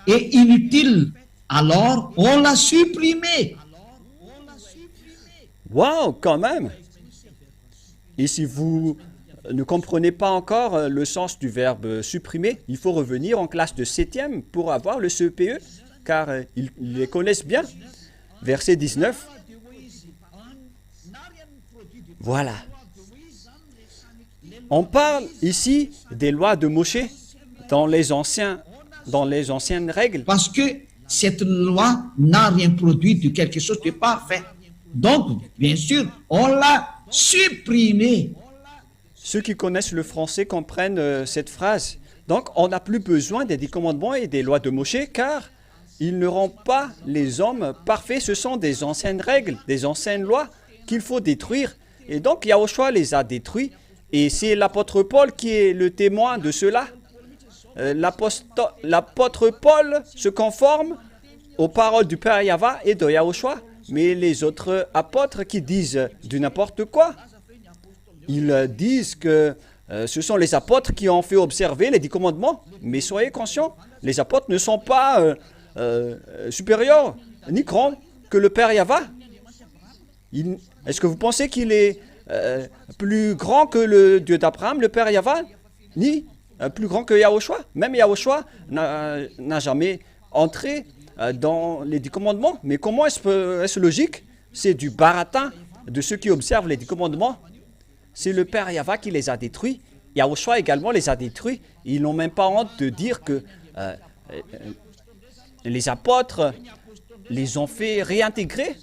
et inutile. Alors, on l'a supprimée. Waouh, quand même! Et si vous ne comprenez pas encore le sens du verbe supprimer, il faut revenir en classe de 7e pour avoir le CEPE, car ils les connaissent bien. Verset 19. Voilà. On parle ici des lois de Moshe dans les anciennes règles. Parce que cette loi n'a rien produit de quelque chose de parfait. Donc, bien sûr, on l'a supprimée. Ceux qui connaissent le français comprennent cette phrase. Donc, on n'a plus besoin des 10 commandements et des lois de Moshe, car ils ne rendent pas les hommes parfaits. Ce sont des anciennes règles, des anciennes lois qu'il faut détruire. Et donc, Yahushua les a détruits. Et c'est l'apôtre Paul qui est le témoin de cela. L'apôtre Paul se conforme aux paroles du Père Yahva et de Yahushua. Mais les autres apôtres qui disent du n'importe quoi, ils disent que ce sont les apôtres qui ont fait observer les 10 commandements. Mais soyez conscients, les apôtres ne sont pas supérieurs ni grands que le Père Yahva. Est-ce que vous pensez qu'il est plus grand que le Dieu d'Abraham, le Père Yahva, ni plus grand que Yahushua? Même Yahushua n'a jamais entré dans les 10 commandements. Mais comment est-ce logique? C'est du baratin de ceux qui observent les 10 commandements. C'est le Père Yahva qui les a détruits. Yahushua également les a détruits. Ils n'ont même pas honte de dire que les apôtres les ont fait réintégrer.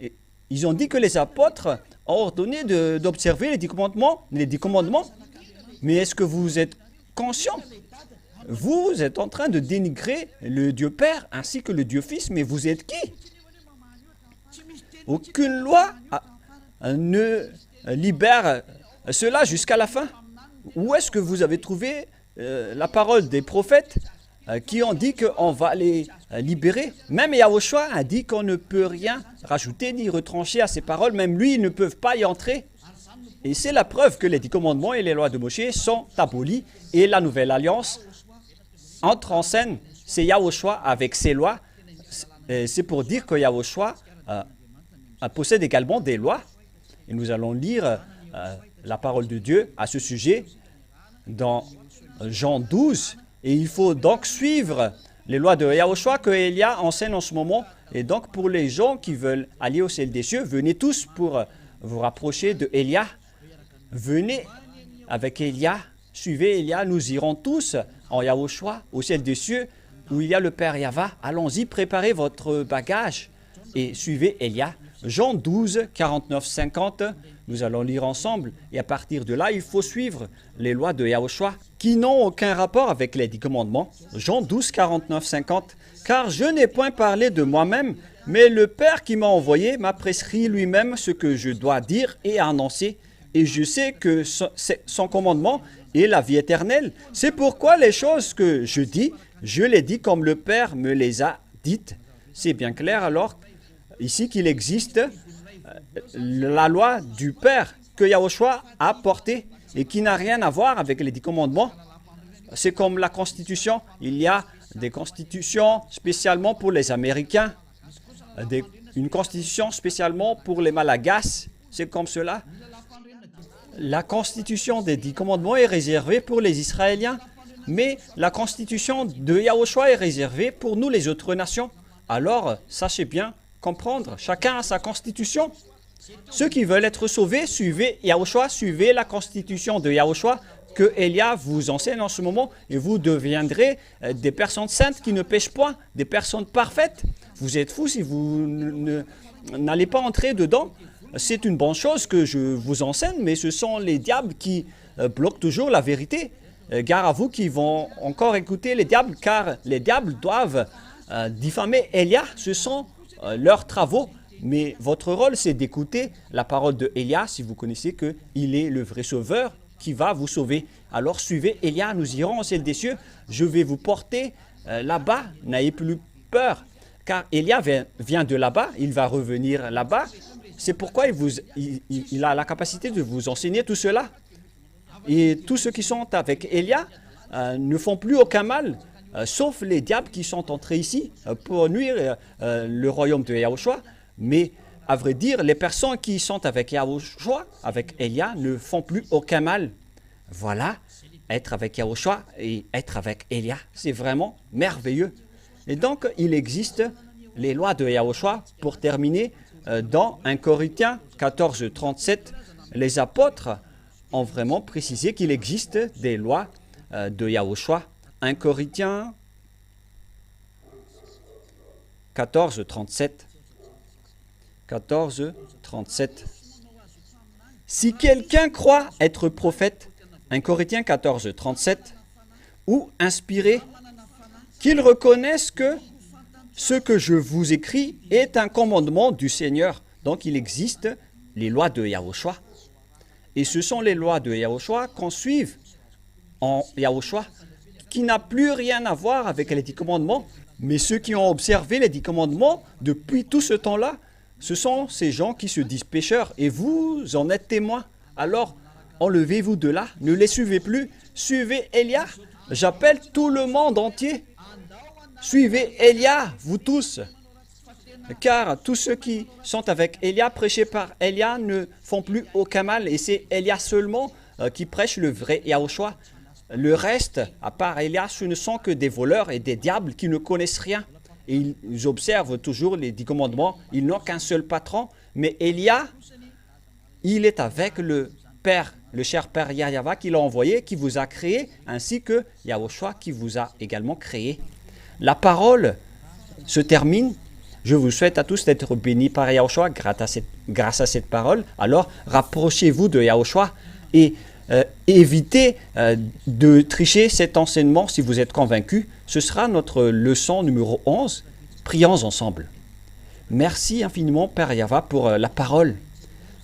Et ils ont dit que les apôtres ont ordonné d'observer les 10 commandements. Mais est-ce que vous êtes conscient? Vous êtes en train de dénigrer le Dieu Père ainsi que le Dieu Fils, mais vous êtes qui? Aucune loi ne libère cela jusqu'à la fin. Où est-ce que vous avez trouvé la parole des prophètes qui ont dit qu'on va les libérer? Même Yahushua a dit qu'on ne peut rien rajouter ni retrancher à ces paroles. Même lui, ils ne peuvent pas y entrer. Et c'est la preuve que les 10 commandements et les lois de Moshe sont abolis et la nouvelle alliance entre en scène. C'est Yahushua avec ses lois. C'est pour dire que Yahushua possède également des lois. Et nous allons lire la parole de Dieu à ce sujet dans Jean 12. Et il faut donc suivre les lois de Yahushua que Elia enseigne en ce moment. Et donc pour les gens qui veulent aller au ciel des cieux, venez tous pour vous rapprocher de Elia. Venez avec Elia, suivez Elia, nous irons tous en Yahushua au ciel des cieux où il y a le Père Yahva. Allons-y, préparez votre bagage et suivez Elia. Jean 12, 49, 50, nous allons lire ensemble. Et à partir de là, il faut suivre les lois de Yahushua qui n'ont aucun rapport avec les 10 commandements. Jean 12, 49, 50. Car je n'ai point parlé de moi-même, mais le Père qui m'a envoyé m'a prescrit lui-même ce que je dois dire et annoncer. Et je sais que son commandement est la vie éternelle. C'est pourquoi les choses que je dis, je les dis comme le Père me les a dites. C'est bien clair alors ici qu'il existe la loi du Père que Yahushua a portée et qui n'a rien à voir avec les 10 commandements. C'est comme la Constitution. Il y a des constitutions spécialement pour les Américains, une constitution spécialement pour les Malagasy. C'est comme cela. La constitution des 10 commandements est réservée pour les Israéliens, mais la constitution de Yahushua est réservée pour nous les autres nations. Alors, sachez bien comprendre, chacun a sa constitution. Ceux qui veulent être sauvés, suivez Yahushua, suivez la constitution de Yahushua, que Élia vous enseigne en ce moment et vous deviendrez des personnes saintes qui ne pêchent point, des personnes parfaites. Vous êtes fous si vous n'allez pas entrer dedans. C'est une bonne chose que je vous enseigne, mais ce sont les diables qui bloquent toujours la vérité. Gare à vous qui vont encore écouter les diables, car les diables doivent diffamer Élia. Ce sont leurs travaux. Mais votre rôle, c'est d'écouter la parole de Élia, si vous connaissez qu'il est le vrai sauveur qui va vous sauver. Alors suivez Élia, nous irons au ciel des cieux. Je vais vous porter là-bas, n'ayez plus peur. Car Élia vient de là-bas, il va revenir là-bas. C'est pourquoi il a la capacité de vous enseigner tout cela. Et tous ceux qui sont avec Élia ne font plus aucun mal, sauf les diables qui sont entrés ici pour nuire le royaume de Yahushua. Mais à vrai dire, les personnes qui sont avec Yahushua, avec Élia, ne font plus aucun mal. Voilà, être avec Yahushua et être avec Élia, c'est vraiment merveilleux. Et donc, il existe les lois de Yahushua. Pour terminer, dans 1 Corinthiens 14, 37, les apôtres ont vraiment précisé qu'il existe des lois de Yahushua. 1 Corinthiens 14, 37. 14, 37. Si quelqu'un croit être prophète, 1 Corinthiens 14, 37, ou inspiré, qu'il reconnaisse que ce que je vous écris est un commandement du Seigneur. Donc il existe les lois de Yahushua. Et ce sont les lois de Yahushua qu'on suive en Yahushua, qui n'a plus rien à voir avec les 10 commandements. Mais ceux qui ont observé les 10 commandements depuis tout ce temps-là, ce sont ces gens qui se disent pécheurs et vous en êtes témoins. Alors, enlevez-vous de là, ne les suivez plus. Suivez Élia. J'appelle tout le monde entier. Suivez Élia, vous tous. Car tous ceux qui sont avec Élia, prêchés par Élia, ne font plus aucun mal. Et c'est Élia seulement qui prêche le vrai Yahushua. Le reste, à part Élia, ce ne sont que des voleurs et des diables qui ne connaissent rien. Et ils observent toujours les 10 commandements. Ils n'ont qu'un seul patron. Mais Élia, il est avec le Père, le cher Père Yahweh qui l'a envoyé, qui vous a créé, ainsi que Yahushua qui vous a également créé. La parole se termine. Je vous souhaite à tous d'être bénis par Yahushua grâce à cette parole. Alors, rapprochez-vous de Yahushua et évitez de tricher cet enseignement si vous êtes convaincus. Ce sera notre leçon numéro 11. Prions ensemble. Merci infiniment, Père Yahweh, pour la parole.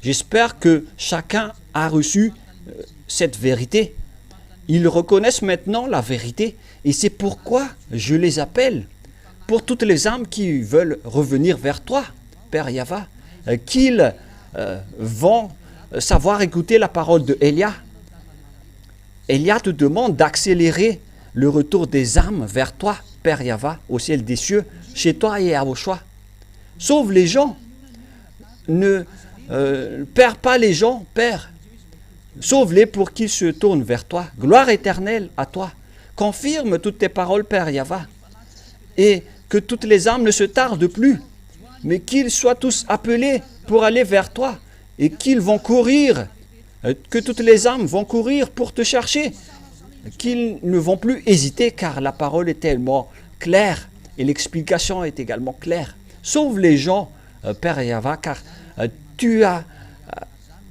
J'espère que chacun a reçu cette vérité. Ils reconnaissent maintenant la vérité. Et c'est pourquoi je les appelle. Pour toutes les âmes qui veulent revenir vers toi, Père Yahweh, qu'ils vont savoir écouter la parole de Élia. Élia te demande d'accélérer le retour des âmes vers toi, Père Yahweh, au ciel des cieux, chez toi et à Yahushua. Sauve les gens. Ne perds pas les gens, Père. Sauve-les pour qu'ils se tournent vers toi. Gloire éternelle à toi. Confirme toutes tes paroles, Père Yahweh. Et que toutes les âmes ne se tardent plus, mais qu'ils soient tous appelés pour aller vers toi et qu'ils vont courir, que toutes les âmes vont courir pour te chercher, qu'ils ne vont plus hésiter car la parole est tellement claire et l'explication est également claire. Sauve les gens, Père Yahweh, car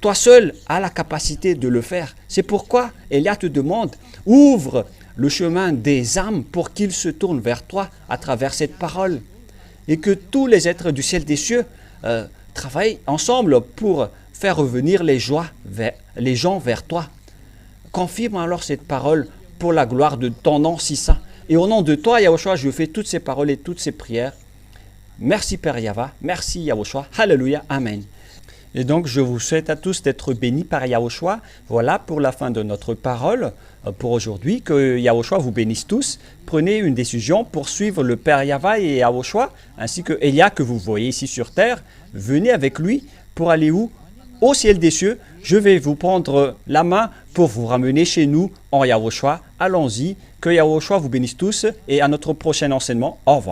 toi seul as la capacité de le faire. C'est pourquoi Élia te demande, ouvre le chemin des âmes pour qu'ils se tournent vers toi à travers cette parole. Et que tous les êtres du ciel des cieux travaillent ensemble pour faire revenir les gens vers toi. Confirme alors cette parole pour la gloire de ton nom si saint. Et au nom de toi, Yahushua, je fais toutes ces paroles et toutes ces prières. Merci Père Yahweh, merci Yahushua, Alléluia, Amen. Et donc, je vous souhaite à tous d'être bénis par Yahushua. Voilà pour la fin de notre parole pour aujourd'hui. Que Yahushua vous bénisse tous. Prenez une décision pour suivre le Père Yahweh et Yahushua, ainsi que Élia que vous voyez ici sur terre. Venez avec lui pour aller où? Au ciel des cieux. Je vais vous prendre la main pour vous ramener chez nous en Yahushua. Allons-y. Que Yahushua vous bénisse tous et à notre prochain enseignement. Au revoir.